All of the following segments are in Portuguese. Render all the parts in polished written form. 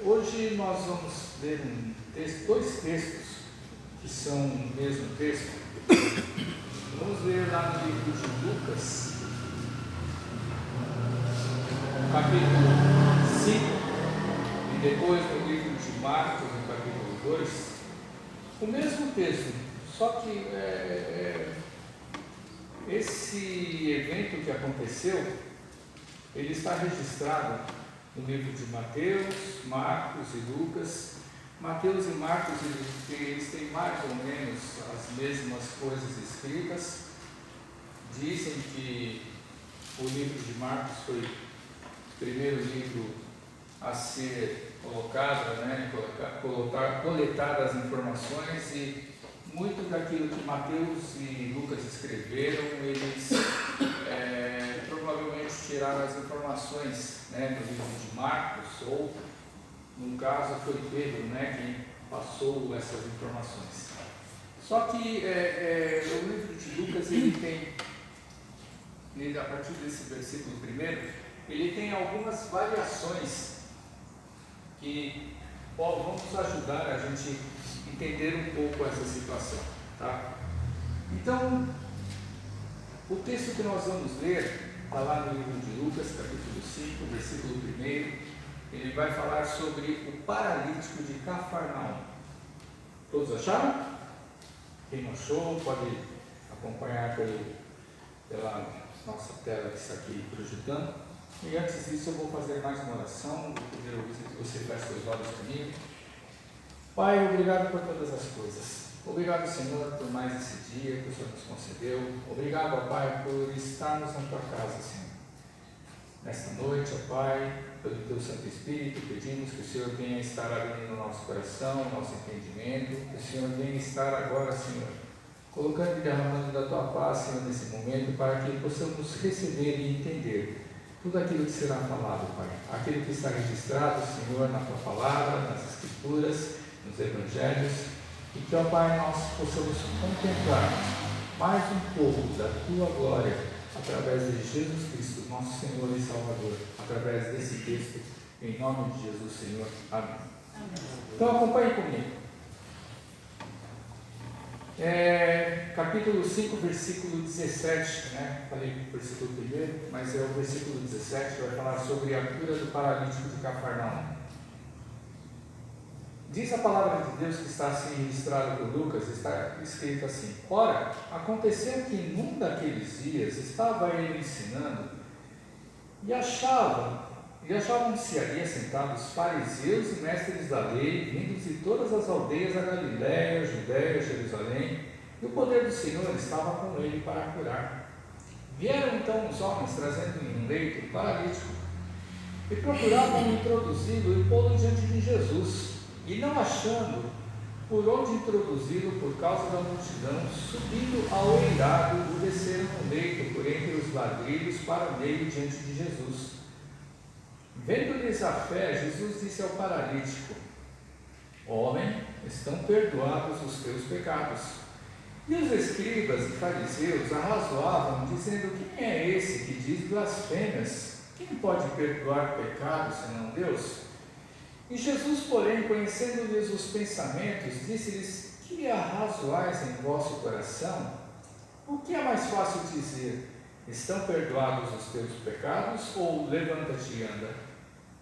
Hoje nós vamos ler dois textos que são o mesmo texto. Vamos ler lá no livro de Lucas, capítulo 5, e depois no livro de Marcos, no capítulo 2, o mesmo texto, só que esse evento que aconteceu, ele está registrado no livro de Mateus, Marcos e Lucas. Mateus e Marcos, eles têm mais ou menos as mesmas coisas escritas. Dizem que o livro de Marcos foi o primeiro livro a ser colocado, coletar as informações, e muito daquilo que Mateus e Lucas escreveram, eles provavelmente tiraram as informações, do livro de Marcos, ou no caso foi Pedro, quem passou essas informações. Só que o livro de Lucas, a partir desse versículo primeiro, ele tem algumas variações que vão nos ajudar a gente entender um pouco essa situação, tá? Então, o texto que nós vamos ler está lá no livro de Lucas, capítulo 5, versículo 1. Ele vai falar sobre o paralítico de Cafarnaum. Todos acharam? Quem não achou pode acompanhar pela nossa tela que está aqui projetando. E antes disso eu vou fazer mais uma oração. Vou pedir que você feche os olhos comigo. Pai, obrigado por todas as coisas. Obrigado, Senhor, por mais esse dia que o Senhor nos concedeu. Obrigado, Pai, por estarmos na tua casa, Senhor. Nesta noite, Pai, pelo teu Santo Espírito, pedimos que o Senhor venha estar abrindo o nosso coração, o nosso entendimento, que o Senhor venha estar agora, Senhor, colocando e derramando da tua paz, Senhor, nesse momento, para que possamos receber e entender tudo aquilo que será falado, Pai. Aquilo que está registrado, Senhor, na tua palavra, nas Escrituras, nos Evangelhos, e que, ó Pai, nós possamos contemplar mais um pouco da tua glória através de Jesus Cristo, nosso Senhor e Salvador, através desse texto, em nome de Jesus, Senhor. Amém. Então acompanhe comigo. Capítulo 5, versículo 17, falei versículo 1, mas é o versículo 17 que vai falar sobre a cura do paralítico de Cafarnaum. Diz a palavra de Deus, que está assim registrada por Lucas, está escrito assim: Ora, aconteceu que num daqueles dias estava ele ensinando, e achavam-se ali assentados fariseus e mestres da lei, vindos de todas as aldeias da Galiléia, Judéia, Jerusalém, e o poder do Senhor estava com ele para curar. Vieram então os homens, trazendo em um leito um paralítico, e procuravam introduzi-lo e pô-lo diante de Jesus. E não achando por onde introduzi-lo por causa da multidão, subindo ao eirado, o desceram no leito por entre os ladrilhos para o meio diante de Jesus. Vendo-lhes a fé, Jesus disse ao paralítico: Homem, estão perdoados os teus pecados. E os escribas e fariseus arrazoavam, dizendo: Quem é esse que diz blasfêmias? Quem pode perdoar pecados senão Deus? E Jesus, porém, conhecendo-lhes os pensamentos, disse-lhes: Que arrazoais em vosso coração? O que é mais fácil dizer: Estão perdoados os teus pecados? Ou levanta-te e anda?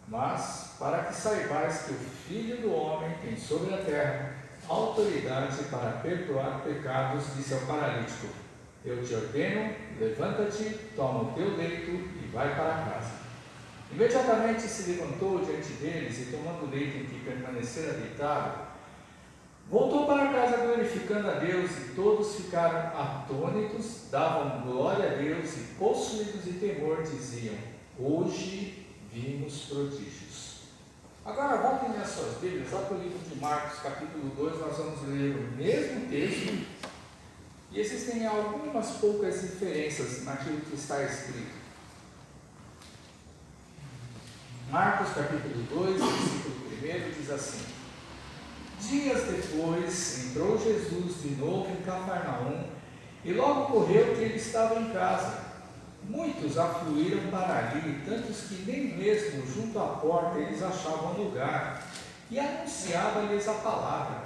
Mas, para que saibais que o Filho do Homem tem sobre a terra autoridade para perdoar pecados, disse ao paralítico: Eu te ordeno, levanta-te, toma o teu leito e vai para casa. Imediatamente se levantou diante deles, e tomando o leito em que permanecera deitado, voltou para casa glorificando a Deus, e todos ficaram atônitos, davam glória a Deus, e possuídos de temor diziam: Hoje vimos prodígios. Agora voltem as suas Bíblias lá para o livro de Marcos, capítulo 2, nós vamos ler o mesmo texto, e existem algumas poucas diferenças naquilo que está escrito. Marcos capítulo 2, versículo 1 diz assim: Dias depois entrou Jesus de novo em Cafarnaum, e logo ocorreu que ele estava em casa. muitos afluíram para ali, tantos que nem mesmo junto à porta eles achavam lugar, e anunciava-lhes a palavra.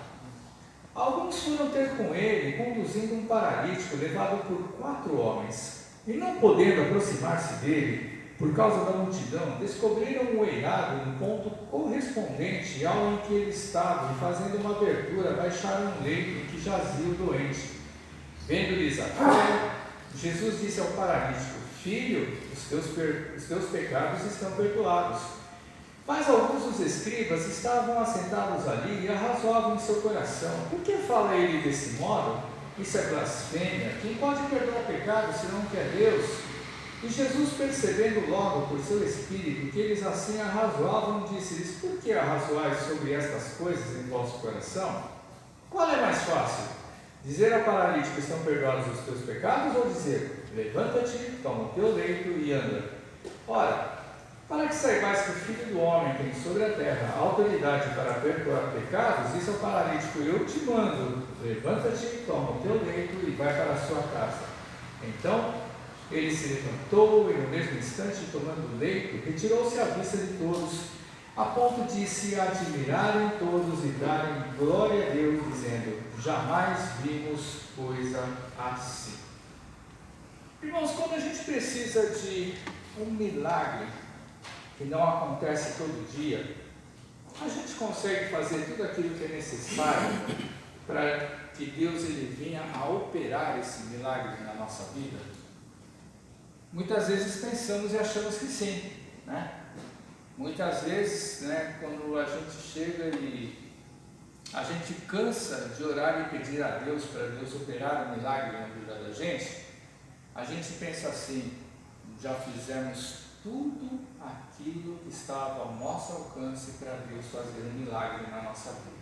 Alguns foram ter com ele, conduzindo um paralítico levado por 4 homens, e não podendo aproximar-se dele, por causa da multidão, descobriram o eirado no ponto correspondente ao em que ele estava, e fazendo uma abertura, baixaram um leito em que jazia o doente. Vendo-lhes a fé, Jesus disse ao paralítico: Filho, os teus pecados estão perdoados. Mas alguns dos escribas estavam assentados ali e arrazoavam em seu coração: Por que fala ele desse modo? Isso é blasfêmia. Quem pode perdoar pecados senão que é Deus? E Jesus, percebendo logo por seu espírito que eles assim arrazoavam, disse-lhes: Por que arrazoais sobre estas coisas em vosso coração? Qual é mais fácil? Dizer ao paralítico: Estão perdoados os teus pecados? Ou dizer: Levanta-te, toma o teu leito e anda? Ora, para que saibais que o Filho do Homem tem sobre a terra autoridade para perdoar pecados, disse ao paralítico: Eu te mando, levanta-te, toma o teu leito e vai para a sua casa. Então ele se levantou e no mesmo instante, tomando o leito, retirou-se à vista de todos, a ponto de se admirarem todos e darem glória a Deus, dizendo: Jamais vimos coisa assim. Irmãos, quando a gente precisa de um milagre que não acontece todo dia, a gente consegue fazer tudo aquilo que é necessário para que Deus ele venha a operar esse milagre na nossa vida? Muitas vezes pensamos e achamos que sim, né? Muitas vezes, né, quando a gente chega e a gente cansa de orar e pedir a Deus para Deus operar um milagre na vida da gente, a gente pensa assim: já fizemos tudo aquilo que estava ao nosso alcance para Deus fazer um milagre na nossa vida.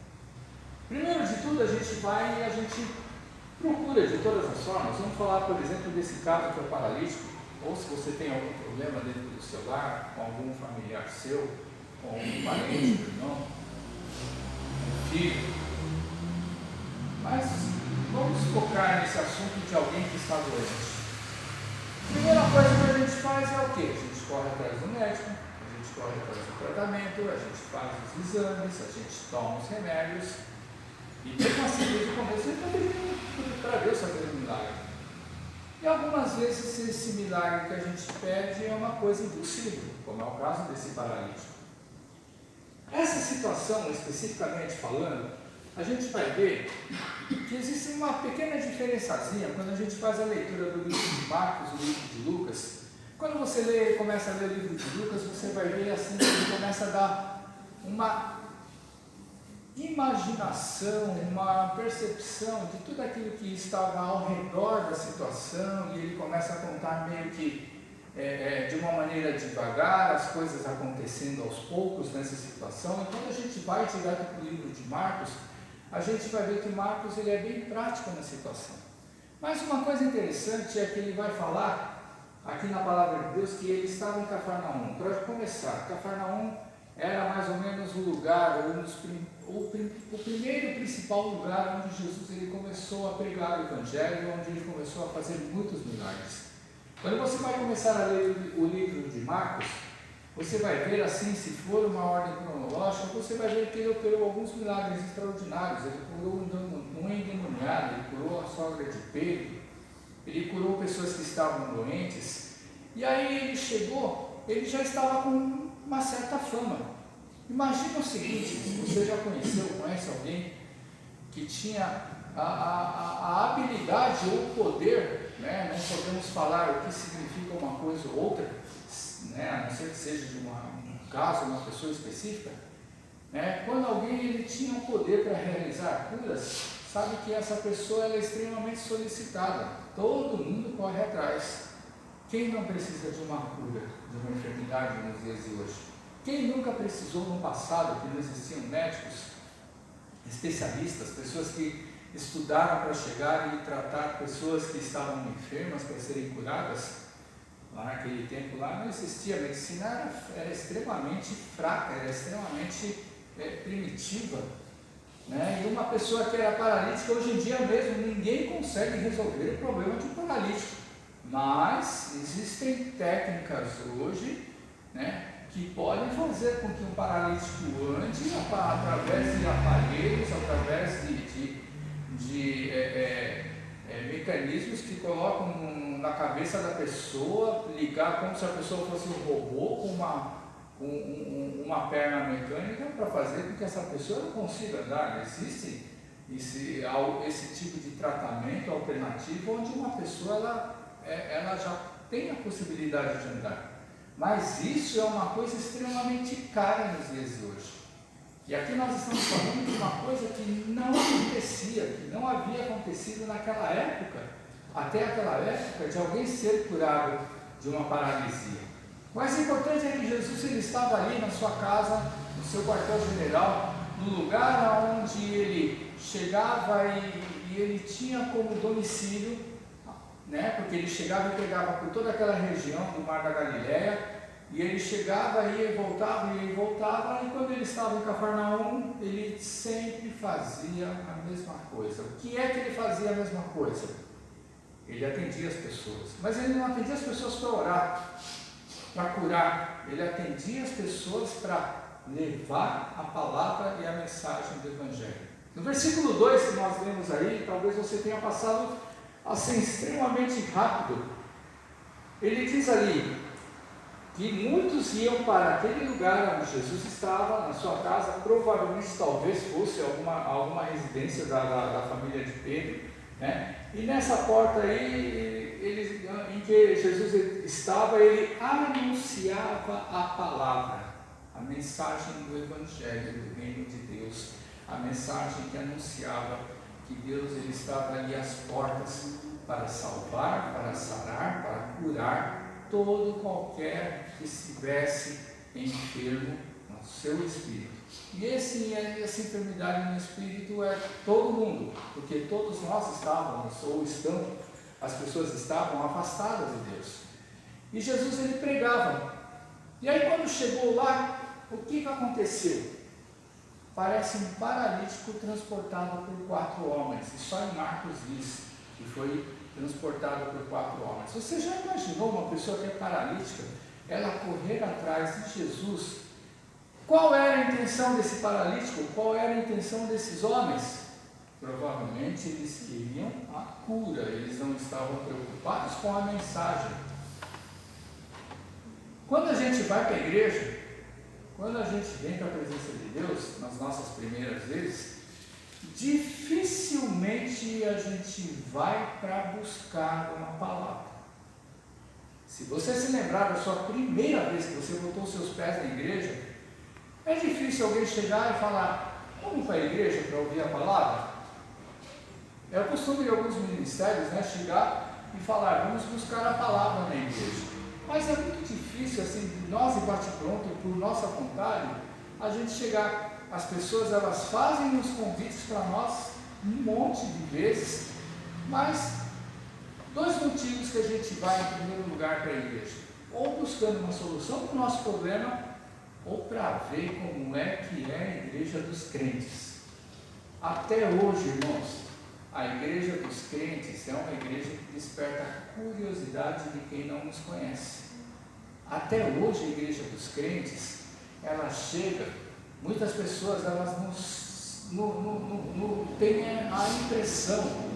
Primeiro de tudo, a gente vai e a gente procura de todas as formas. Vamos falar, por exemplo, desse caso que é o paralítico, ou se você tem algum problema dentro do seu lar, com algum familiar seu, com algum parente, irmão, um filho. Mas vamos focar nesse assunto de alguém que está doente. A primeira coisa que a gente faz é o quê? A gente corre atrás do médico, a gente corre atrás do tratamento, a gente faz os exames, a gente toma os remédios, e mesmo assim, desde o começo, ele está pedindo para Deus fazer um milagre. E algumas vezes esse milagre que a gente pede é uma coisa impossível, como é o caso desse paralítico. Essa situação, especificamente falando, a gente vai ver que existe uma pequena diferençazinha quando a gente faz a leitura do livro de Marcos e do livro de Lucas. Quando você começa a ler o livro de Lucas, você vai ver assim que ele começa a dar uma imaginação, uma percepção de tudo aquilo que estava ao redor da situação, e ele começa a contar meio que de uma maneira devagar, as coisas acontecendo aos poucos nessa situação. E quando a gente vai direto para o livro de Marcos, a gente vai ver que Marcos ele é bem prático na situação. Mas uma coisa interessante é que ele vai falar aqui na palavra de Deus que ele estava em Cafarnaum. Para começar, Cafarnaum era mais ou menos o lugar, o primeiro principal lugar onde Jesus ele começou a pregar o Evangelho, onde ele começou a fazer muitos milagres. Quando você vai começar a ler o livro de Marcos, você vai ver assim, se for uma ordem cronológica, você vai ver que ele operou alguns milagres extraordinários. Ele curou um endemoniado, ele curou a sogra de Pedro, ele curou pessoas que estavam doentes, e aí ele chegou, ele já estava com uma certa fama. Imagina o seguinte: se você já conhece alguém que tinha a habilidade ou o poder, né? Não podemos falar o que significa uma coisa ou outra, né? A não ser que seja de um caso, uma pessoa específica, né? Quando alguém ele tinha o poder para realizar curas, sabe que essa pessoa ela é extremamente solicitada, todo mundo corre atrás. Quem não precisa de uma cura, de uma enfermidade nos dias de hoje? Quem nunca precisou no passado, que não existiam médicos, especialistas, pessoas que estudaram para chegar e tratar pessoas que estavam enfermas para serem curadas? Lá naquele tempo lá não existia, a medicina era extremamente fraca, era extremamente primitiva, né? E uma pessoa que era paralítica, hoje em dia mesmo, ninguém consegue resolver o problema de um paralítico. Mas existem técnicas hoje, né, que podem fazer com que um paralítico ande através de aparelhos, através de mecanismos que colocam na cabeça da pessoa, ligar como se a pessoa fosse um robô com uma perna mecânica, para fazer com que essa pessoa não consiga andar. Existe esse tipo de tratamento alternativo onde uma pessoa ela já tem a possibilidade de andar. Mas isso é uma coisa extremamente cara nos dias de hoje. E aqui nós estamos falando de uma coisa que não acontecia, que não havia acontecido naquela época, até aquela época, de alguém ser curado de uma paralisia. O mais importante é que Jesus ele estava ali na sua casa, no seu quartel-general, no lugar onde ele chegava e ele tinha como domicílio, né, porque ele chegava e pregava por toda aquela região do Mar da Galileia, e ele chegava, ia e voltava, e quando ele estava em Cafarnaum, ele sempre fazia a mesma coisa. O que é que ele fazia a mesma coisa? Ele atendia as pessoas, mas ele não atendia as pessoas para orar, para curar, ele atendia as pessoas para levar a palavra e a mensagem do Evangelho. No versículo 2 que nós lemos aí, talvez você tenha passado assim extremamente rápido. Ele diz ali que muitos iam para aquele lugar onde Jesus estava, na sua casa, provavelmente talvez fosse alguma residência da família de Pedro, né? E nessa porta aí, em que Jesus estava, ele anunciava a palavra, a mensagem do Evangelho do Reino de Deus, a mensagem que anunciava que Deus ele estava ali às portas para salvar, para sarar, para curar todo qualquer que estivesse enfermo no seu espírito. E essa enfermidade no espírito é todo mundo, porque todos nós estávamos, ou estão, as pessoas estavam afastadas de Deus. E Jesus ele pregava. E aí quando chegou lá, o que aconteceu? Parece um paralítico transportado por 4 homens, e só em Marcos diz que foi transportado por 4 homens. Você já imaginou uma pessoa que é paralítica, ela correr atrás de Jesus? Qual era a intenção desse paralítico? Qual era a intenção desses homens? Provavelmente eles queriam a cura, eles não estavam preocupados com a mensagem. Quando a gente vai para a igreja, quando a gente vem para a presença de Deus, nas nossas primeiras vezes, dificilmente a gente vai para buscar uma palavra. Se você se lembrar da sua primeira vez que você botou seus pés na igreja, é difícil alguém chegar e falar: vamos para a igreja para ouvir a palavra? É o costume de alguns ministérios, né, chegar e falar: vamos buscar a palavra na igreja. Mas é muito difícil, assim, de nós e bate-pronto, por nossa vontade, a gente chegar. As pessoas, elas fazem os convites para nós um monte de vezes, mas 2 motivos que a gente vai em primeiro lugar para a igreja: ou buscando uma solução para o nosso problema, ou para ver como é que é a igreja dos crentes. Até hoje, irmãos, a igreja dos crentes é uma igreja que desperta a curiosidade de quem não nos conhece. Até hoje a igreja dos crentes, ela chega, muitas pessoas elas não têm a impressão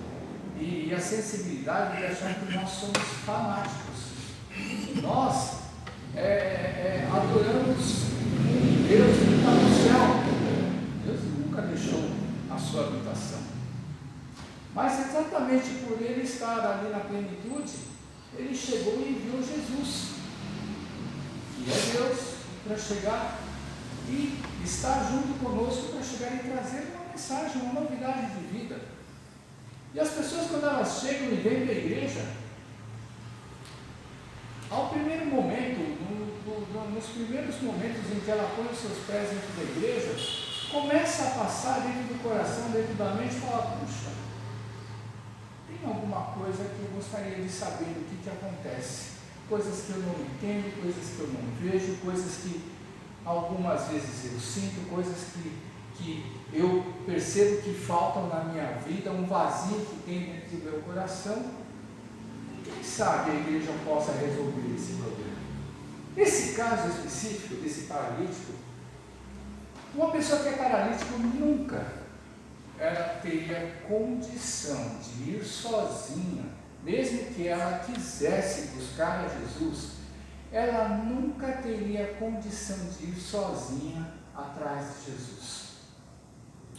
e a sensibilidade de achar que nós somos fanáticos. Nós adoramos um Deus que está no céu. Deus nunca deixou a sua habitação. Mas exatamente por ele estar ali na plenitude, ele chegou e enviou Jesus, que é Deus, para chegar e estar junto conosco, para chegar e trazer uma mensagem, uma novidade de vida. E as pessoas, quando elas chegam e vêm para a igreja, ao primeiro momento, nos primeiros momentos em que ela põe os seus pés dentro da igreja, começa a passar dentro do coração, dentro da mente, e fala: puxa, tem alguma coisa que eu gostaria de saber do que acontece, coisas que eu não entendo, coisas que eu não vejo, coisas que algumas vezes eu sinto, coisas que eu percebo que faltam na minha vida, um vazio que tem dentro do meu coração. quem sabe a igreja possa resolver esse problema. Nesse caso específico desse paralítico, uma pessoa que é paralítica nunca ela teria condição de ir sozinha, mesmo que ela quisesse buscar a Jesus, ela nunca teria condição de ir sozinha atrás de Jesus.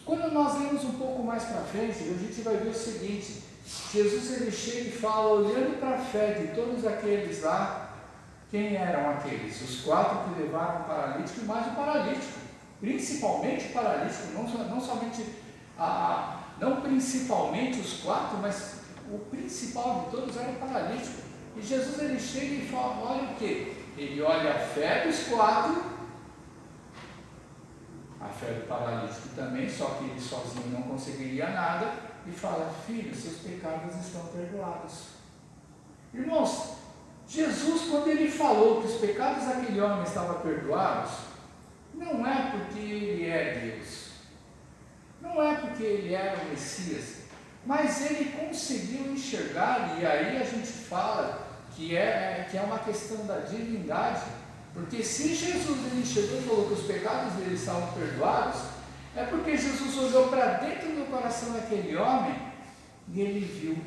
Quando nós lemos um pouco mais para frente, a gente vai ver o seguinte: Jesus ele chega e fala, olhando para a fé de todos aqueles lá. Quem eram aqueles? Os 4 que levaram o paralítico e mais o paralítico. Principalmente o paralítico, não principalmente os 4, mas o principal de todos era o paralítico. E Jesus ele chega e fala, olha o quê? Ele olha a fé dos 4, a fé do paralítico também, só que ele sozinho não conseguiria nada, e fala, filho, seus pecados estão perdoados. Irmãos, Jesus, quando ele falou que os pecados daquele homem estavam perdoados, não é porque ele é Deus, não é porque ele era o Messias, mas ele conseguiu enxergar, e aí a gente fala que é uma questão da divindade, porque se Jesus ele enxergou e falou que os pecados dele estavam perdoados, é porque Jesus olhou para dentro do coração daquele homem e ele viu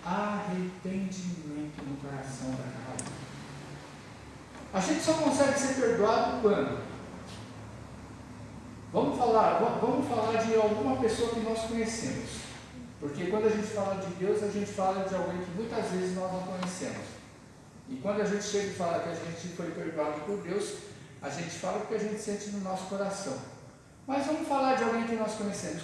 arrependimento no coração daquela alma. A gente só consegue ser perdoado quando? Vamos falar de alguma pessoa que nós conhecemos, porque quando a gente fala de Deus, a gente fala de alguém que muitas vezes nós não conhecemos, e quando a gente chega e fala que a gente foi perdoado por Deus, a gente fala o que a gente sente no nosso coração. Mas vamos falar de alguém que nós conhecemos.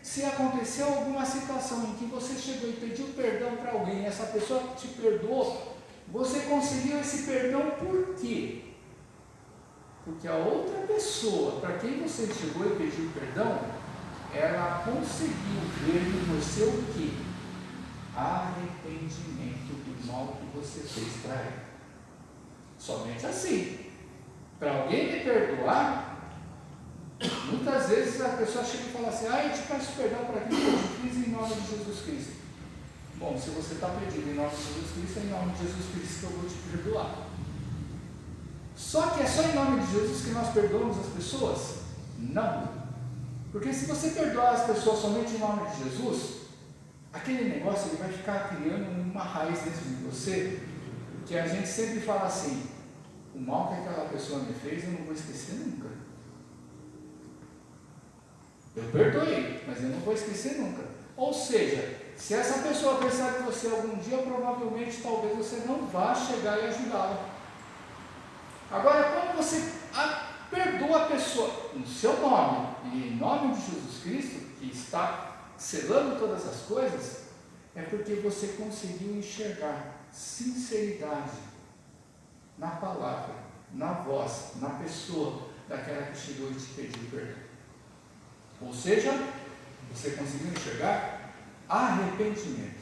Se aconteceu alguma situação em que você chegou e pediu perdão para alguém, e essa pessoa te perdoou, você conseguiu esse perdão por quê? Porque a outra pessoa para quem você chegou e pediu perdão, ela conseguiu ver em você o quê? Arrependimento do mal que você fez para ela. Somente assim. Para alguém me perdoar, muitas vezes a pessoa chega e fala assim, eu te peço perdão por aquilo que eu te fiz em nome de Jesus Cristo. Bom, se você está pedindo em nome de Jesus Cristo, é em nome de Jesus Cristo que eu vou te perdoar. Só que é só em nome de Jesus que nós perdoamos as pessoas? Não. Porque se você perdoar as pessoas somente em nome de Jesus, aquele negócio ele vai ficar criando uma raiz dentro de você, que a gente sempre fala assim, o mal que aquela pessoa me fez eu não vou esquecer nunca. Eu perdoei, mas eu não vou esquecer nunca. Ou seja, se essa pessoa precisar de você algum dia, provavelmente, talvez você não vá chegar e ajudá-la. Agora, quando você perdoa a pessoa no seu nome, e em nome de Jesus Cristo, que está selando todas as coisas, é porque você conseguiu enxergar sinceridade na palavra, na voz, na pessoa daquela que chegou e te pediu perdão. Ou seja, você conseguiu enxergar arrependimento.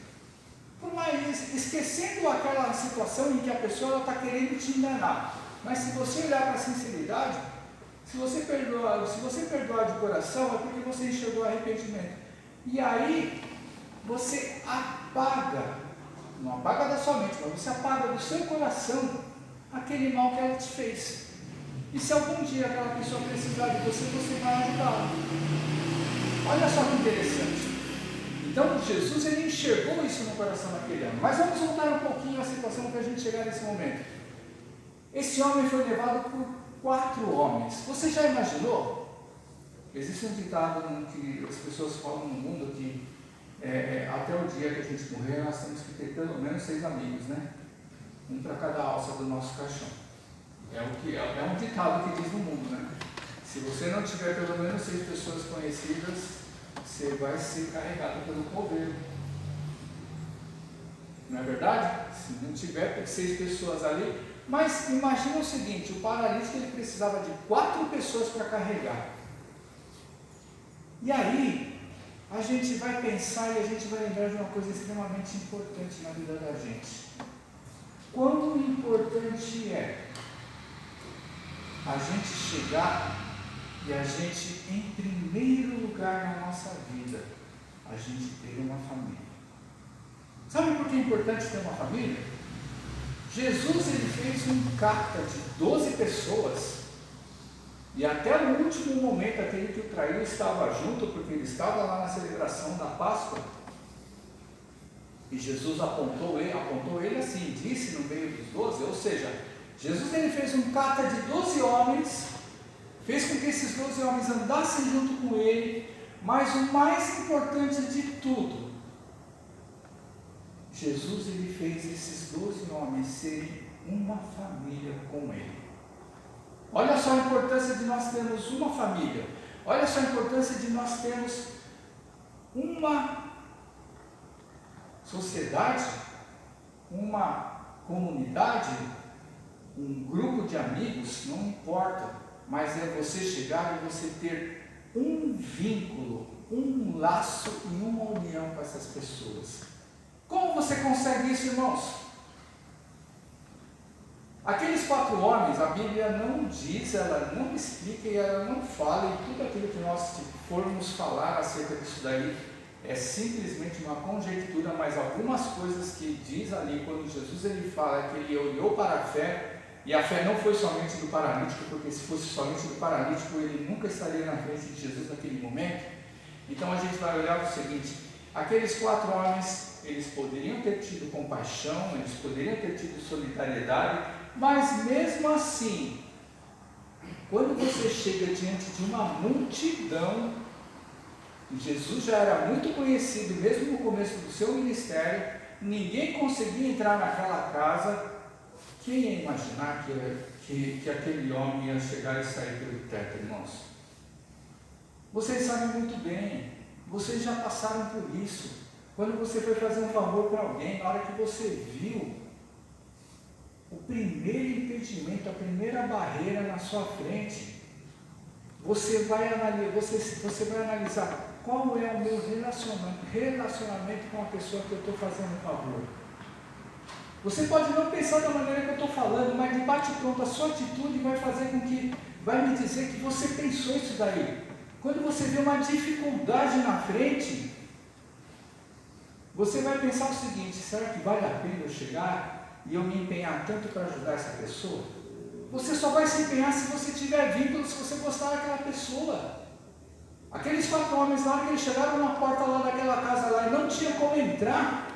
Por mais esquecendo aquela situação em que a pessoa está querendo te enganar. Mas se você olhar para a sinceridade, se você perdoar de coração, é porque você enxergou arrependimento. E aí, você apaga, não apaga da sua mente, mas você apaga do seu coração aquele mal que ela te fez. E se algum dia aquela pessoa precisar de você, você vai ajudá-la. Olha só que interessante. Então, Jesus ele enxergou isso no coração daquele homem. Mas vamos voltar um pouquinho à situação para a gente chegar nesse momento. Esse homem foi levado por 4 homens. Você já imaginou? Existe um ditado que as pessoas falam no mundo que até o dia que a gente morrer, nós temos que ter pelo menos 6 amigos, né? Um para cada alça do nosso caixão. É um ditado que diz no mundo, né? Se você não tiver pelo menos 6 pessoas conhecidas, você vai ser carregado pelo coveiro. Não é verdade? Se não tiver 6 pessoas ali. Mas imagina o seguinte, o paralítico ele precisava de 4 pessoas para carregar. E aí, a gente vai pensar e a gente vai lembrar de uma coisa extremamente importante na vida da gente. Quão importante é a gente chegar e a gente, em primeiro lugar na nossa vida, a gente ter uma família. Sabe por que é importante ter uma família? Jesus ele fez um carta de 12 pessoas, e até o último momento, aquele que o traiu estava junto, porque ele estava lá na celebração da Páscoa, e Jesus apontou ele assim, disse no meio dos 12, ou seja, Jesus ele fez um carta de 12 homens, fez com que esses 12 homens andassem junto com ele, mas o mais importante de tudo, Jesus ele fez esses 12 homens serem uma família com ele. Olha só a importância de nós termos uma família, olha só a importância de nós termos uma sociedade, uma comunidade, um grupo de amigos, não importa, mas é você chegar e você ter um vínculo, um laço e uma união com essas pessoas. Como você consegue isso, irmãos? Aqueles 4 homens, a Bíblia não diz, ela não explica e ela não fala, e tudo aquilo que nós formos falar acerca disso daí é simplesmente uma conjectura, mas algumas coisas que diz ali, quando Jesus ele fala que ele olhou para a fé, e a fé não foi somente do paralítico, porque se fosse somente do paralítico, ele nunca estaria na frente de Jesus naquele momento. Então a gente vai olhar o seguinte, aqueles 4 homens, eles poderiam ter tido compaixão, eles poderiam ter tido solidariedade, mas mesmo assim, quando você chega diante de uma multidão, e Jesus já era muito conhecido, mesmo no começo do seu ministério, ninguém conseguia entrar naquela casa. Quem ia imaginar que aquele homem ia chegar e sair pelo teto, irmãos? Vocês sabem muito bem, vocês já passaram por isso. Quando você foi fazer um favor para alguém, na hora que você viu o primeiro impedimento, a primeira barreira na sua frente, você vai analisar qual é o meu relacionamento com a pessoa que eu estou fazendo um favor. Você pode não pensar da maneira que eu estou falando, mas de bate-pronto a sua atitude vai me dizer que você pensou isso daí. Quando você vê uma dificuldade na frente, você vai pensar o seguinte: será que vale a pena eu chegar e eu me empenhar tanto para ajudar essa pessoa? Você só vai se empenhar se você tiver vínculo, se você gostar daquela pessoa. Aqueles 4 homens lá, que eles chegaram na porta lá daquela casa lá e não tinha como entrar,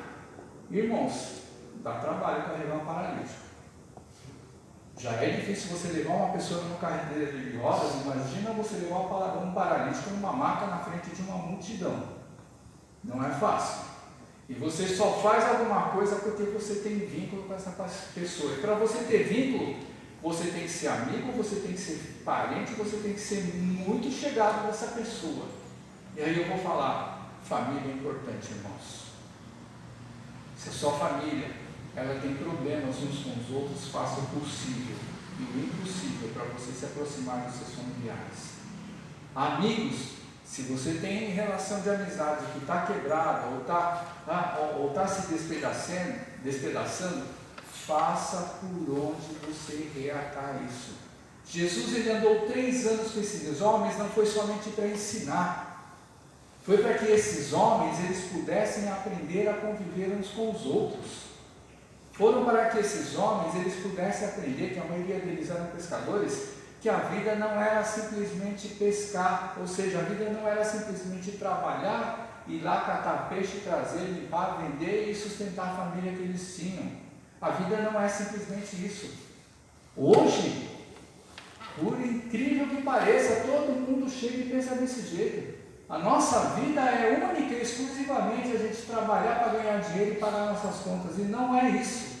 irmãos, dá trabalho carregar um paralítico. Já é difícil você levar uma pessoa numa cadeira de rodas, imagina você levar um paralítico numa maca na frente de uma multidão. Não é fácil. E você só faz alguma coisa porque você tem vínculo com essa pessoa. E para você ter vínculo, você tem que ser amigo, você tem que ser parente, você tem que ser muito chegado nessa pessoa. E aí eu vou falar, família é importante, irmãos. Se a sua família, ela tem problemas uns com os outros, faça o possível e o impossível para você se aproximar dos seus familiares. Amigos, se você tem relação de amizade que está quebrada ou está se despedaçando, faça por onde você reatar isso. Jesus ele andou 3 anos com esses homens, não foi somente para ensinar, foi para que esses homens eles pudessem aprender a conviver uns com os outros. Foram para que esses homens eles pudessem aprender, que a maioria deles eram pescadores, que a vida não era simplesmente pescar, ou seja, a vida não era simplesmente trabalhar, ir lá catar peixe, trazer, limpar, vender e sustentar a família que eles tinham. A vida não é simplesmente isso. Hoje, por incrível que pareça, todo mundo chega e pensa desse jeito. A nossa vida é única e exclusivamente a gente trabalhar para ganhar dinheiro e pagar nossas contas, e não é isso.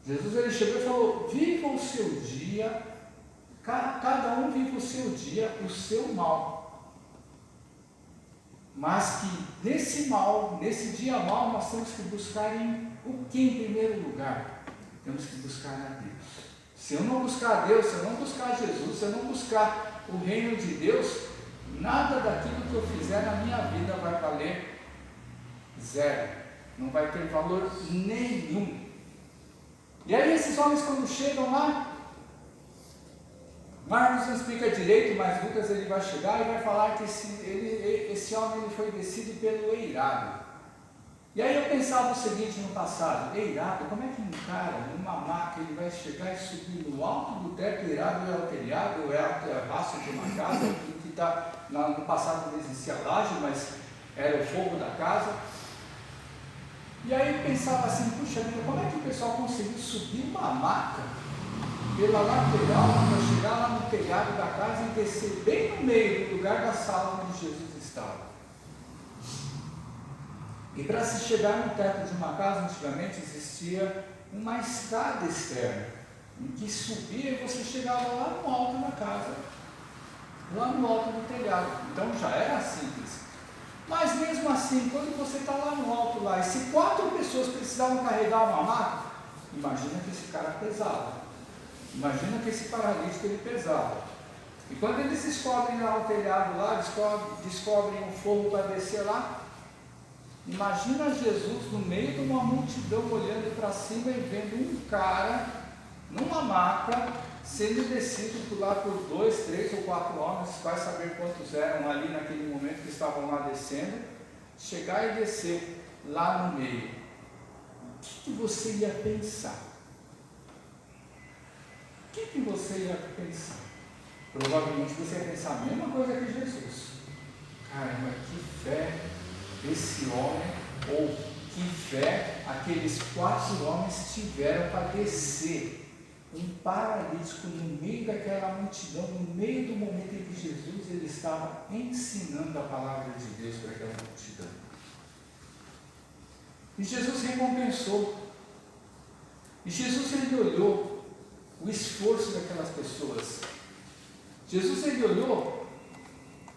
Jesus ele chegou e falou: viva o seu dia, cada um viva o seu dia, o seu mal, mas que nesse dia mal nós temos que buscar o que em primeiro lugar? Temos que buscar a Deus. Se eu não buscar a Deus, se eu não buscar Jesus, se eu não buscar o reino de Deus, nada daquilo que eu fizer na minha vida vai valer zero, não vai ter valor nenhum. E aí esses homens quando chegam lá, Marcos não explica direito, mas Lucas ele vai chegar e vai falar que esse homem ele foi descido pelo eirado. E aí eu pensava o seguinte no passado: irado, como é que um cara, numa maca, ele vai chegar e subir no alto do teto? Irado é o telhado, é a base de uma casa, que está, no passado não existia laje, mas era o fogo da casa. E aí eu pensava assim: puxa vida, como é que o pessoal conseguiu subir uma maca pela lateral para chegar lá no telhado da casa e descer bem no meio do lugar da sala onde Jesus estava? E para se chegar no teto de uma casa, antigamente existia uma escada externa, em que subia e você chegava lá no alto da casa, lá no alto do telhado. Então já era simples. Mas mesmo assim, quando você está lá no alto lá, e se 4 pessoas precisavam carregar uma maca, imagina que esse cara pesava. Imagina que esse paralítico ele pesava. E quando eles descobrem lá o telhado lá, descobrem um fogo para descer lá, imagina Jesus no meio de uma multidão olhando para cima e vendo um cara numa maca sendo descido por lá por 2, 3 ou 4 homens, vai saber quantos eram ali naquele momento que estavam lá descendo, chegar e descer lá no meio. O que você ia pensar? O que você ia pensar? Provavelmente você ia pensar a mesma coisa que Jesus. Caramba, que fé esse homem, ou que fé aqueles 4 homens tiveram para descer um paralítico no meio daquela multidão, no meio do momento em que Jesus ele estava ensinando a palavra de Deus para aquela multidão. E Jesus recompensou. E Jesus ele olhou o esforço daquelas pessoas. Jesus ele olhou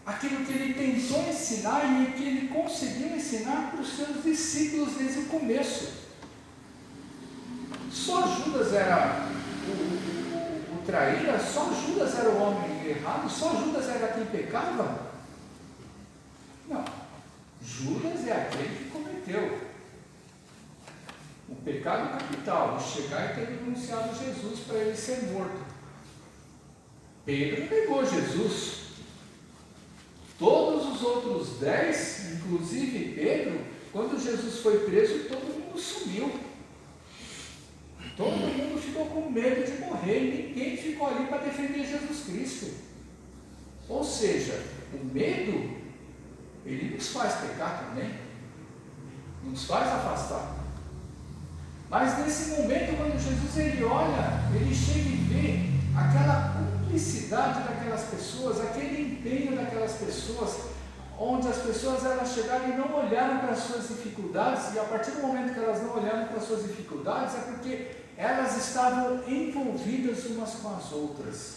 aquilo que ele tentou ensinar e que ele conseguiu ensinar para os seus discípulos desde o começo. Só Judas era o traíra, só Judas era o homem errado, só Judas era quem pecava? Não. Judas é aquele que cometeu o pecado capital, de chegar e ter denunciado Jesus para ele ser morto. Pedro negou Jesus. Todos os outros 10, inclusive Pedro, quando Jesus foi preso, todo mundo sumiu. Todo mundo ficou com medo de morrer, ninguém ficou ali para defender Jesus Cristo. Ou seja, o medo, ele nos faz pecar também, nos faz afastar. Mas nesse momento, quando Jesus ele olha, ele chega e vê aquela cumplicidade daquelas pessoas, aquele empenho daquelas pessoas, onde as pessoas elas chegaram e não olharam para as suas dificuldades, e a partir do momento que elas não olharam para as suas dificuldades, é porque elas estavam envolvidas umas com as outras.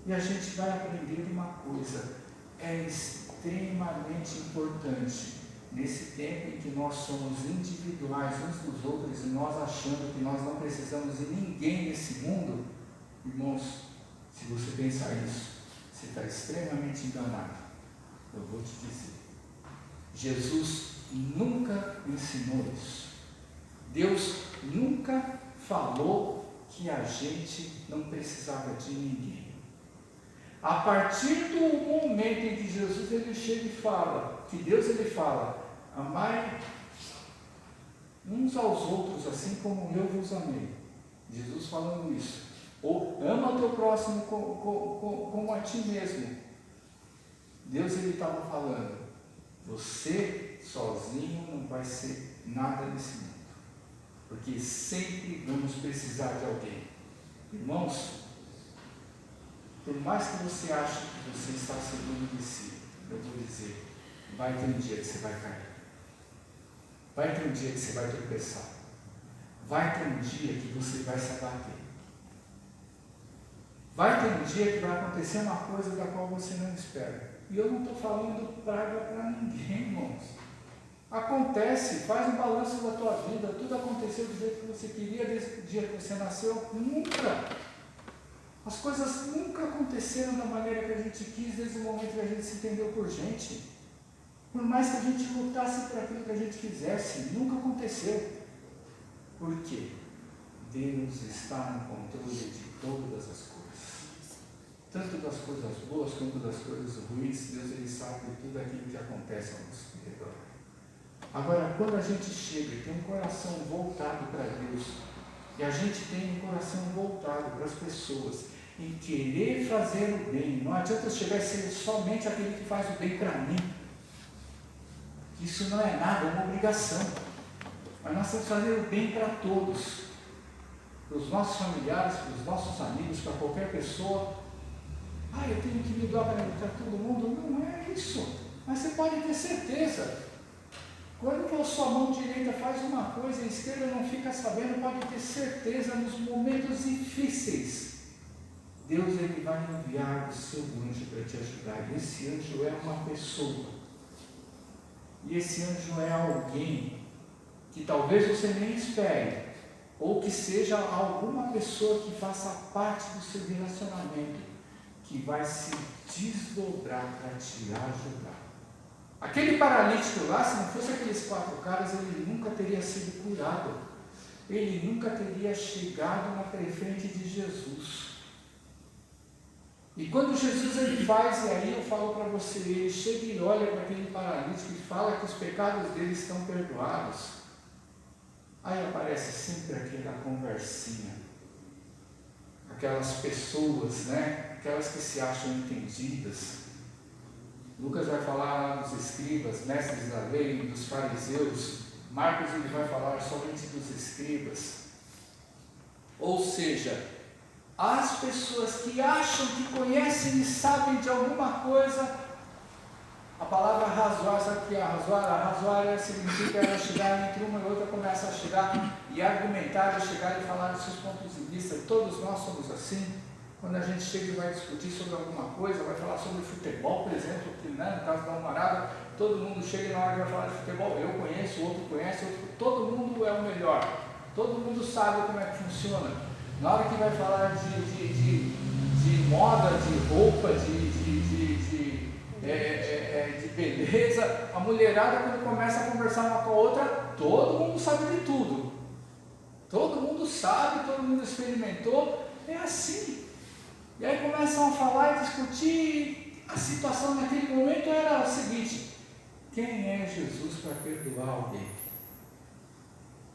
E a gente vai aprender uma coisa: é extremamente importante, nesse tempo em que nós somos individuais uns dos outros e nós achando que nós não precisamos de ninguém nesse mundo, irmãos, se você pensar isso, você está extremamente enganado. Eu vou te dizer, Jesus nunca ensinou isso. Deus nunca falou que a gente não precisava de ninguém. A partir do momento em que Jesus ele chega e fala, que Deus ele fala, amai uns aos outros assim como eu vos amei. Jesus falando isso. Ou ama o teu próximo como a ti mesmo. Deus ele estava falando, você sozinho não vai ser nada nesse mundo, porque sempre vamos precisar de alguém. Irmãos, por mais que você ache que você está seguro de si, eu vou dizer, vai ter um dia que você vai cair, vai ter um dia que você vai tropeçar, vai ter um dia que você vai se abater, vai ter um dia que vai acontecer uma coisa da qual você não espera. E eu não estou falando praga para ninguém, irmãos. Acontece, faz um balanço da tua vida, tudo aconteceu do jeito que você queria, desde o dia que você nasceu, nunca. As coisas nunca aconteceram da maneira que a gente quis, desde o momento que a gente se entendeu por gente. Por mais que a gente lutasse por aquilo que a gente quisesse, nunca aconteceu. Por quê? Deus está no controle de todas as coisas. Tanto das coisas boas quanto das coisas ruins, Deus ele sabe de tudo aquilo que acontece ao nosso redor. Agora, quando a gente chega e tem um coração voltado para Deus, e a gente tem um coração voltado para as pessoas, em querer fazer o bem, não adianta chegar a ser somente aquele que faz o bem para mim. Isso não é nada, é uma obrigação. Mas nós temos que fazer o bem para todos, para os nossos familiares, para os nossos amigos, para qualquer pessoa. Eu tenho que me doar para todo mundo. Não é isso. Mas você pode ter certeza. Quando a sua mão direita faz uma coisa e a esquerda não fica sabendo, pode ter certeza, nos momentos difíceis, Deus ele vai enviar o seu anjo para te ajudar. E esse anjo é uma pessoa. E esse anjo é alguém que talvez você nem espere, ou que seja alguma pessoa que faça parte do seu relacionamento, que vai se desdobrar para te ajudar. Aquele paralítico lá, se não fosse aqueles 4 caras, ele nunca teria sido curado. Ele nunca teria chegado na frente de Jesus. E quando Jesus ele faz, e aí eu falo para você, ele chega e olha para aquele paralítico e fala que os pecados dele estão perdoados. Aí aparece sempre aquela conversinha. Aquelas pessoas, aquelas que se acham entendidas. Lucas vai falar dos escribas, mestres da lei, dos fariseus. Marcos ele vai falar somente dos escribas. Ou seja, as pessoas que acham que conhecem e sabem de alguma coisa. A palavra razoar, sabe o que é razoar? Razoar significa ela chegar entre uma e outra, começa a chegar e argumentar, e chegar e falar dos seus pontos de vista. Todos nós somos assim. Quando a gente chega e vai discutir sobre alguma coisa, vai falar sobre futebol, por exemplo, que, no caso da Almarada, todo mundo chega e na hora que vai falar de futebol, eu conheço, o outro conhece, todo mundo é o melhor, todo mundo sabe como é que funciona. Na hora que vai falar de moda, de roupa, de beleza, a mulherada, quando começa a conversar uma com a outra, todo mundo sabe de tudo, todo mundo sabe, todo mundo experimentou, é assim. E aí começam a falar e discutir. A situação naquele momento era a seguinte: quem é Jesus para perdoar alguém?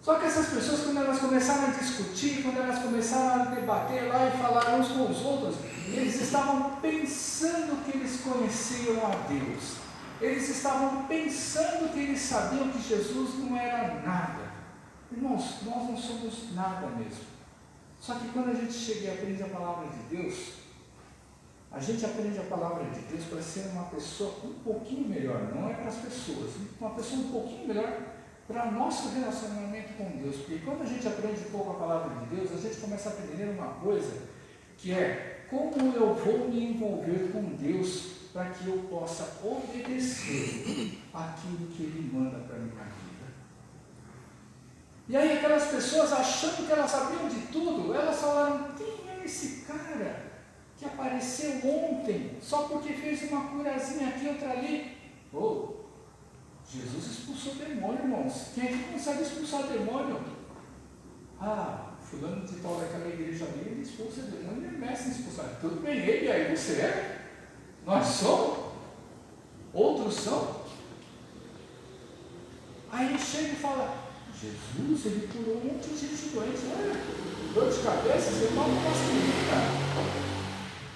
Só que essas pessoas, quando elas começaram a discutir, quando elas começaram a debater lá e falar uns com os outros, eles estavam pensando que eles conheciam a Deus. Eles estavam pensando que eles sabiam que Jesus não era nada. Irmãos, nós não somos nada mesmo. Só que quando a gente chega e aprende a palavra de Deus, a gente aprende a palavra de Deus para ser uma pessoa um pouquinho melhor, não é para as pessoas, uma pessoa um pouquinho melhor para nosso relacionamento com Deus. Porque quando a gente aprende um pouco a palavra de Deus, a gente começa a aprender uma coisa, que é como eu vou me envolver com Deus para que eu possa obedecer aquilo que Ele manda para a minha vida. E aí aquelas pessoas, achando que elas sabiam de tudo, elas falaram: quem é esse cara que apareceu ontem, só porque fez uma curazinha aqui, outra ali? Jesus expulsou demônio, irmãos. Quem é que consegue expulsar demônio? Fulano de tal daquela igreja ali, ele expulsa demônio, ele é mestre em expulsar. Tudo bem, ele aí, você é? Nós somos? Outros são? Aí ele chega e fala: Jesus, ele curou um monte de gente doente. Olha, dor de cabeça, você toma uma aspirina.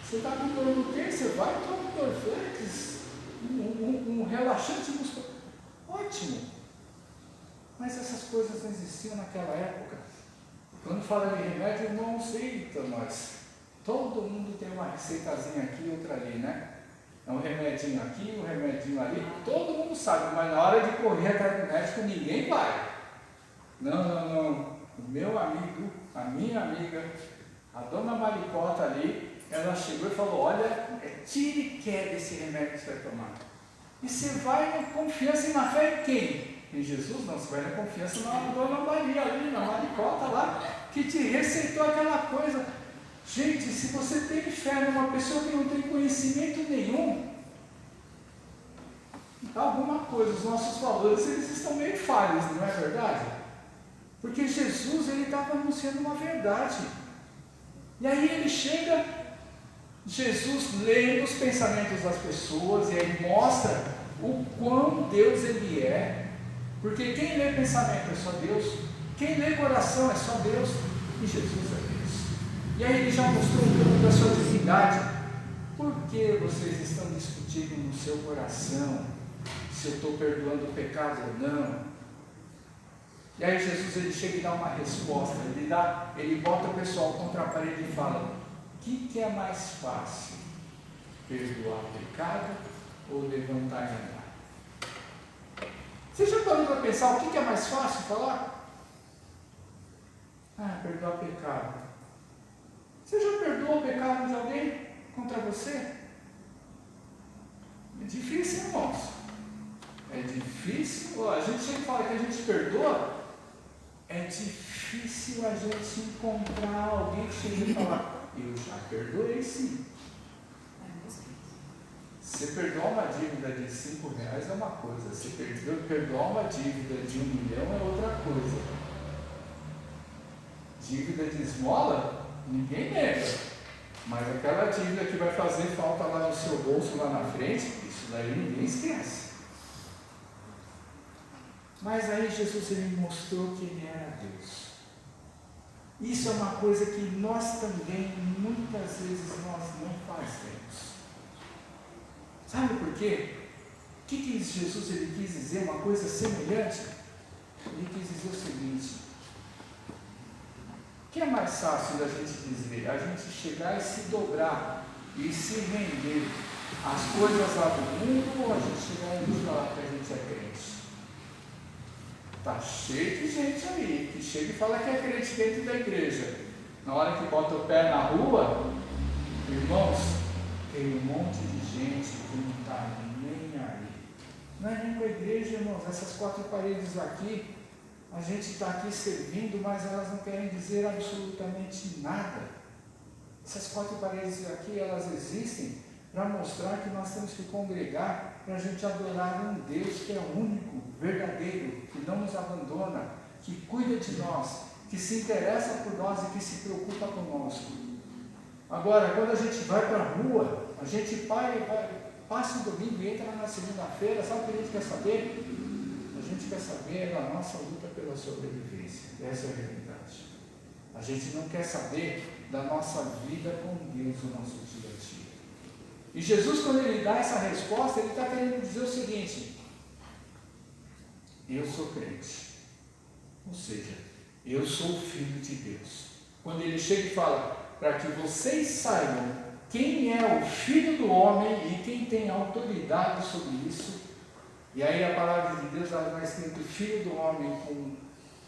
Você está com dor no quê? Você vai e toma um Dorflex, um relaxante muscular. Ótimo. Mas essas coisas não existiam naquela época. Quando fala de remédio, não aceita, mas todo mundo tem uma receitazinha aqui e outra ali, É um remedinho aqui, um remedinho ali, todo mundo sabe, mas na hora de correr atrás do médico, ninguém vai. Não. O meu amigo, a minha amiga, a dona Maricota ali, ela chegou e falou: olha, tire e queda esse remédio que você vai tomar. E você vai na confiança e na fé em quem? Em Jesus? Não, você vai na confiança na dona Maria ali, na Maricota lá, que te receitou aquela coisa. Gente, se você tem fé numa pessoa que não tem conhecimento nenhum, alguma coisa, os nossos valores, eles estão meio falhos, não é verdade? Porque Jesus, ele estava anunciando uma verdade. E aí ele chega, Jesus lê os pensamentos das pessoas, e aí mostra o quão Deus ele é. Porque quem lê pensamento é só Deus, quem lê coração é só Deus, e Jesus é Deus. E aí ele já mostrou um pouco da sua divindade. Por que vocês estão discutindo no seu coração se eu estou perdoando o pecado ou não? E aí Jesus ele chega e dá uma resposta, ele bota o pessoal contra a parede e fala: o que é mais fácil? Perdoar o pecado ou levantar e andar? Você já parou para pensar o que é mais fácil falar? Perdoar o pecado. Você já perdoou o pecado de alguém contra você? É difícil, irmãos. É difícil. A gente sempre fala que a gente perdoa. É difícil a gente encontrar alguém que chegue e falar: eu já perdoei, sim. Você perdoar uma dívida de R$5 é uma coisa, você perdoar uma dívida de R$1 milhão é outra coisa. Dívida de esmola, ninguém nega, mas aquela dívida que vai fazer falta lá no seu bolso, lá na frente, isso daí ninguém esquece. Mas aí Jesus ele mostrou que ele era Deus. Isso é uma coisa que nós também, muitas vezes, nós não fazemos. Sabe por quê? O que Jesus ele quis dizer? Uma coisa semelhante? Ele quis dizer o seguinte: o que é mais fácil da gente dizer? A gente chegar e se dobrar e se render às coisas lá do mundo, ou a gente chegar e falar que a gente é crente? Está cheio de gente aí que chega e fala que é crente dentro da igreja. Na hora que bota o pé na rua, irmãos, tem um monte de gente que não está nem aí. Não é nem com a igreja, irmãos. Essas 4 paredes aqui, a gente está aqui servindo, mas elas não querem dizer absolutamente nada. Essas 4 paredes aqui, elas existem para mostrar que nós temos que congregar para a gente adorar um Deus que é único, verdadeiro, que não nos abandona, que cuida de nós, que se interessa por nós e que se preocupa conosco. Agora, quando a gente vai para a rua, a gente passa o domingo e entra na segunda-feira, sabe o que a gente quer saber? A gente quer saber da nossa luta pela sobrevivência. Essa é a realidade. A gente não quer saber da nossa vida com Deus, o nosso dia a dia. E Jesus, quando ele dá essa resposta, ele está querendo dizer o seguinte: eu sou crente, ou seja, eu sou o Filho de Deus. Quando ele chega e fala, para que vocês saibam quem é o Filho do Homem e quem tem autoridade sobre isso, e aí a palavra de Deus ela está escrito Filho do Homem com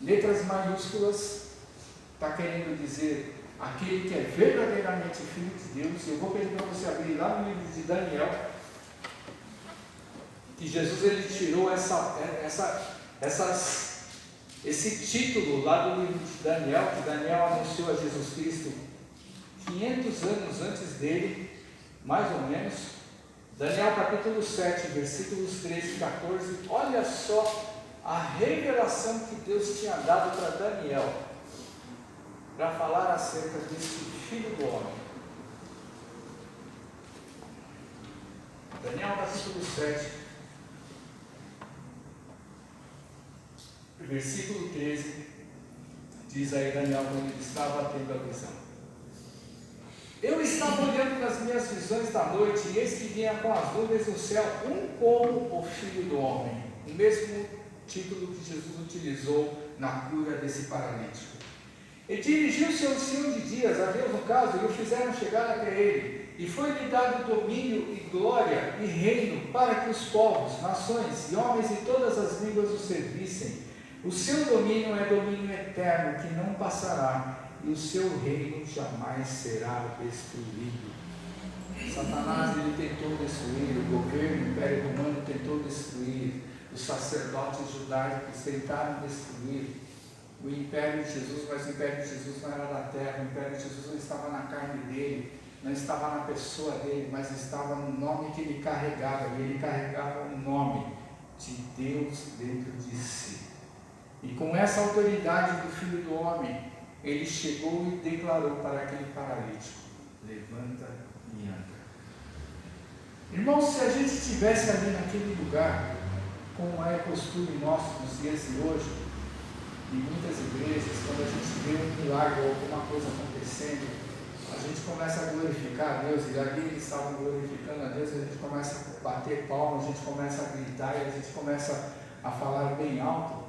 letras maiúsculas, está querendo dizer aquele que é verdadeiramente Filho de Deus. Eu vou pedir para você abrir lá no livro de Daniel, que Jesus ele tirou esse título lá do livro de Daniel, que Daniel anunciou a Jesus Cristo 500 anos antes dele, mais ou menos. Daniel capítulo 7, versículos 13 e 14, olha só a revelação que Deus tinha dado para Daniel, para falar acerca desse Filho do Homem. Daniel capítulo 7, versículo 13, diz aí Daniel quando ele estava tendo a visão: eu estava olhando nas minhas visões da noite, e eis que vinha com as nuvens do céu um como o Filho do Homem. O mesmo título que Jesus utilizou na cura desse paralítico. E dirigiu-se ao Senhor de Dias, a Deus no caso, e o fizeram chegar até ele. E foi-lhe dado domínio e glória e reino, para que os povos, nações e homens de todas as línguas o servissem. O seu domínio é domínio eterno, que não passará, e o seu reino jamais será destruído. Satanás ele tentou destruir, o governo, o Império Romano tentou destruir, os sacerdotes judaicos tentaram destruir o Império de Jesus, mas o Império de Jesus não era da terra, o Império de Jesus não estava na carne dele, não estava na pessoa dele, mas estava no nome que ele carregava, e ele carregava o nome de Deus dentro de si. E com essa autoridade do Filho do Homem, ele chegou e declarou para aquele paralítico: levanta e anda. Irmãos, se a gente estivesse ali naquele lugar, como é costume nosso nos dias de hoje, em muitas igrejas, quando a gente vê um milagre ou alguma coisa acontecendo, a gente começa a glorificar a Deus, e ali eles estavam glorificando a Deus, a gente começa a bater palmas, a gente começa a gritar, e a gente começa a falar bem alto.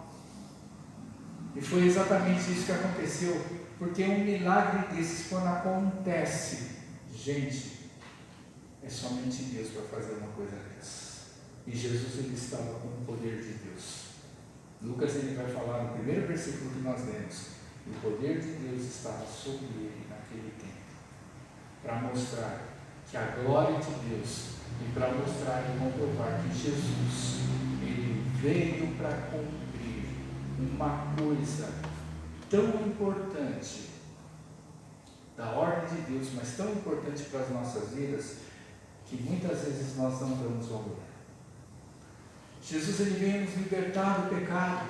E foi exatamente isso que aconteceu, porque um milagre desses, quando acontece, gente, é somente Deus para fazer uma coisa dessa. E Jesus, ele estava com o poder de Deus. Lucas, ele vai falar no primeiro versículo que nós lemos, o poder de Deus estava sobre ele naquele tempo, para mostrar que a glória de Deus, e para mostrar e comprovar que Jesus, ele veio para cumprir uma coisa tão importante da ordem de Deus, mas tão importante para as nossas vidas, que muitas vezes nós não damos valor. Jesus, ele veio nos libertar do pecado.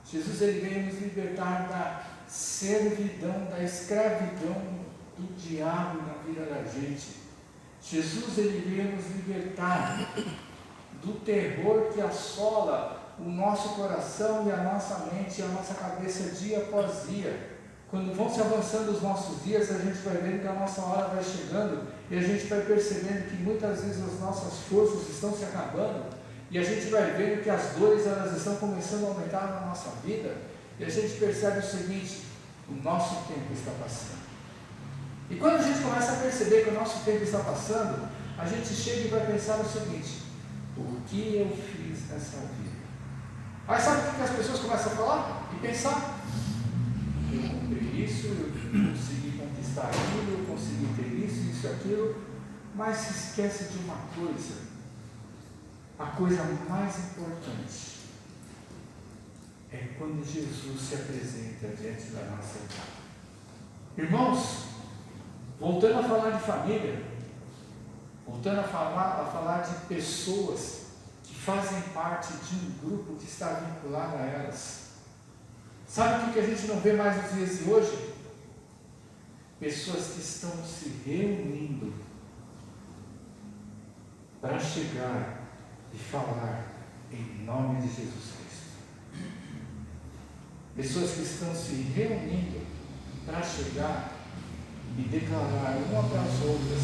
Jesus, ele veio nos libertar da servidão, da escravidão do diabo na vida da gente. Jesus, ele veio nos libertar do terror que assola o nosso coração e a nossa mente e a nossa cabeça dia após dia. Quando vão se avançando os nossos dias, a gente vai vendo que a nossa hora vai chegando e a gente vai percebendo que muitas vezes as nossas forças estão se acabando. E a gente vai vendo que as dores, elas estão começando a aumentar na nossa vida, e a gente percebe o seguinte: o nosso tempo está passando. E quando a gente começa a perceber que o nosso tempo está passando, a gente chega e vai pensar o seguinte: o que eu fiz nessa vida? Aí sabe o que as pessoas começam a falar e pensar? Eu cumpri isso, eu consegui conquistar aquilo, eu consegui ter isso, aquilo, mas se esquece de uma coisa. A coisa mais importante é quando Jesus se apresenta diante da nossa vida. Irmãos, voltando a falar de família, voltando a falar de pessoas que fazem parte de um grupo que está vinculado a elas. Sabe o que a gente não vê mais nos dias de hoje? Pessoas que estão se reunindo para chegar e falar em nome de Jesus Cristo. Pessoas que estão se reunindo para chegar e declarar uma para as outras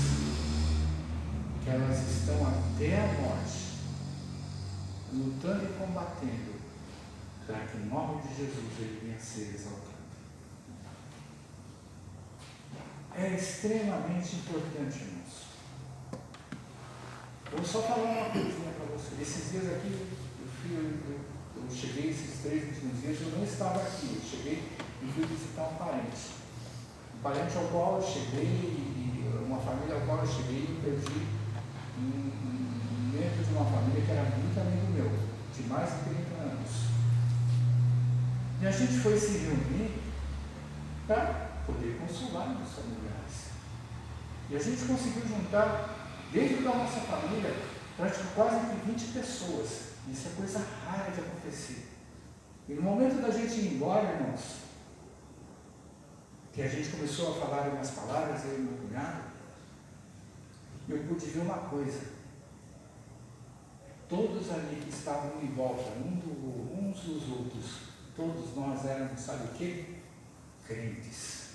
que elas estão até a morte, lutando e combatendo para que o nome de Jesus ele venha a ser exaltado. É extremamente importante, irmãos. Vou só falar uma coisinha para você. Esses dias aqui, eu cheguei, esses 3 últimos dias, eu não estava aqui. Eu cheguei e fui visitar um parente. Um parente ao qual eu cheguei, e uma família ao qual eu cheguei, e eu perdi um membro de uma família que era muito amigo meu, de mais de 30 anos. E a gente foi se reunir para poder consolar os familiares. E a gente conseguiu juntar, dentro da nossa família, quase que 20 pessoas. Isso é coisa rara de acontecer. E no momento da gente ir embora, irmãos, que a gente começou a falar umas palavras, eu e meu cunhado, eu pude ver uma coisa. Todos ali que estavam em volta, uns dos outros, todos nós éramos, sabe o quê? Crentes.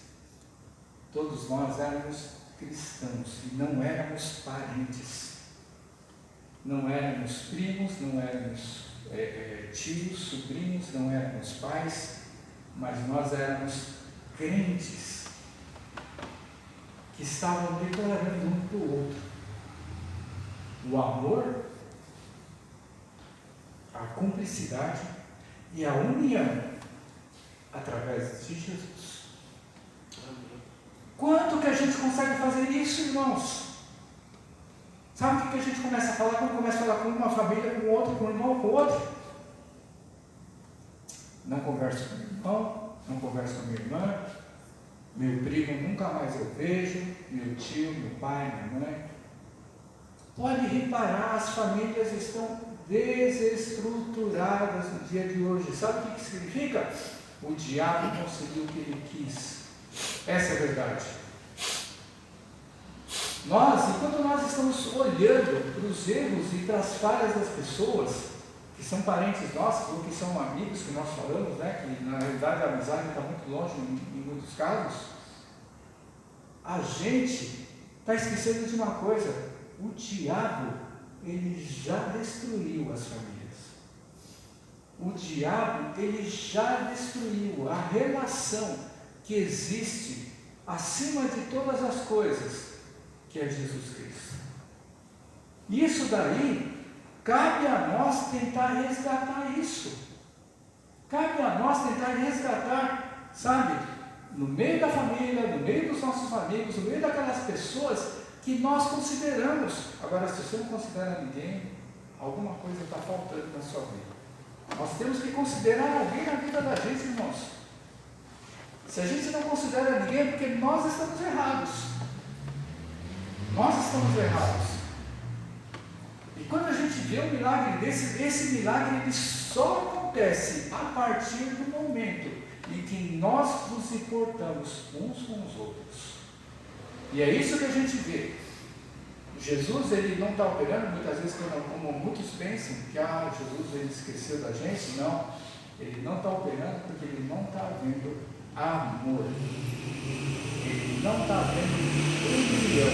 Todos nós éramos cristãos e não éramos parentes. Não éramos primos, não éramos tios, sobrinhos, não éramos pais, mas nós éramos crentes que estavam declarando um para o outro o amor, a cumplicidade e a união através de Jesus. Quanto que a gente consegue fazer isso, irmãos? Sabe o que a gente começa a falar quando começa a falar com uma família, com outra, com um irmão, com outro? Não converso com meu irmão, não converso com minha irmã, meu primo nunca mais eu vejo, meu tio, meu pai, minha mãe. Pode reparar, as famílias estão desestruturadas no dia de hoje. Sabe o que significa? O diabo conseguiu o que ele quis. Essa é a verdade. Enquanto nós estamos olhando para os erros e para as falhas das pessoas, que são parentes nossos, ou que são amigos que nós falamos, né, que na realidade a amizade está muito longe em muitos casos, a gente está esquecendo de uma coisa: o diabo, ele já destruiu as famílias. O diabo, ele já destruiu a relação que existe acima de todas as coisas, que é Jesus Cristo. Isso daí, cabe a nós tentar resgatar isso. Cabe a nós tentar resgatar, sabe, no meio da família, no meio dos nossos amigos, no meio daquelas pessoas que nós consideramos. Agora, se você não considera ninguém, alguma coisa está faltando na sua vida. Nós temos que considerar alguém na vida da gente, irmãos. Se a gente não considera ninguém, é porque nós estamos errados. Nós estamos errados. E quando a gente vê um milagre desse, esse milagre ele só acontece a partir do momento em que nós nos importamos uns com os outros. E é isso que a gente vê. Jesus, ele não está operando, muitas vezes, como muitos pensam, que Jesus ele esqueceu da gente. Não, ele não está operando porque ele não está vendo amor, ele não está vendo união,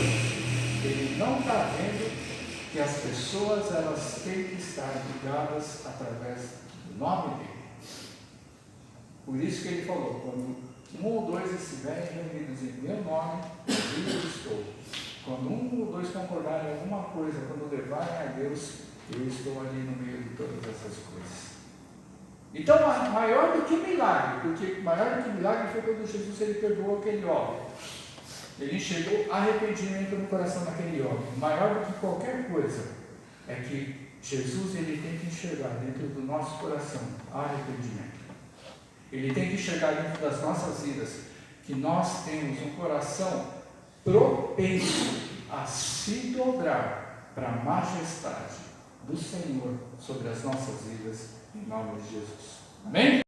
ele não está vendo que as pessoas elas têm que estar ligadas através do nome dele. Por isso que ele falou: quando um ou dois estiverem reunidos em meu nome, eu estou. Quando um ou dois concordarem em alguma coisa, quando levarem a Deus, eu estou ali no meio de todas essas coisas. Então, maior do que milagre, porque maior do que milagre foi quando Jesus ele perdoou aquele homem. Ele enxergou arrependimento no coração daquele homem. Maior do que qualquer coisa é que Jesus ele tem que enxergar dentro do nosso coração arrependimento. Ele tem que enxergar dentro das nossas vidas que nós temos um coração propenso a se dobrar para a majestade do Senhor sobre as nossas vidas, em nome de Jesus. Amém?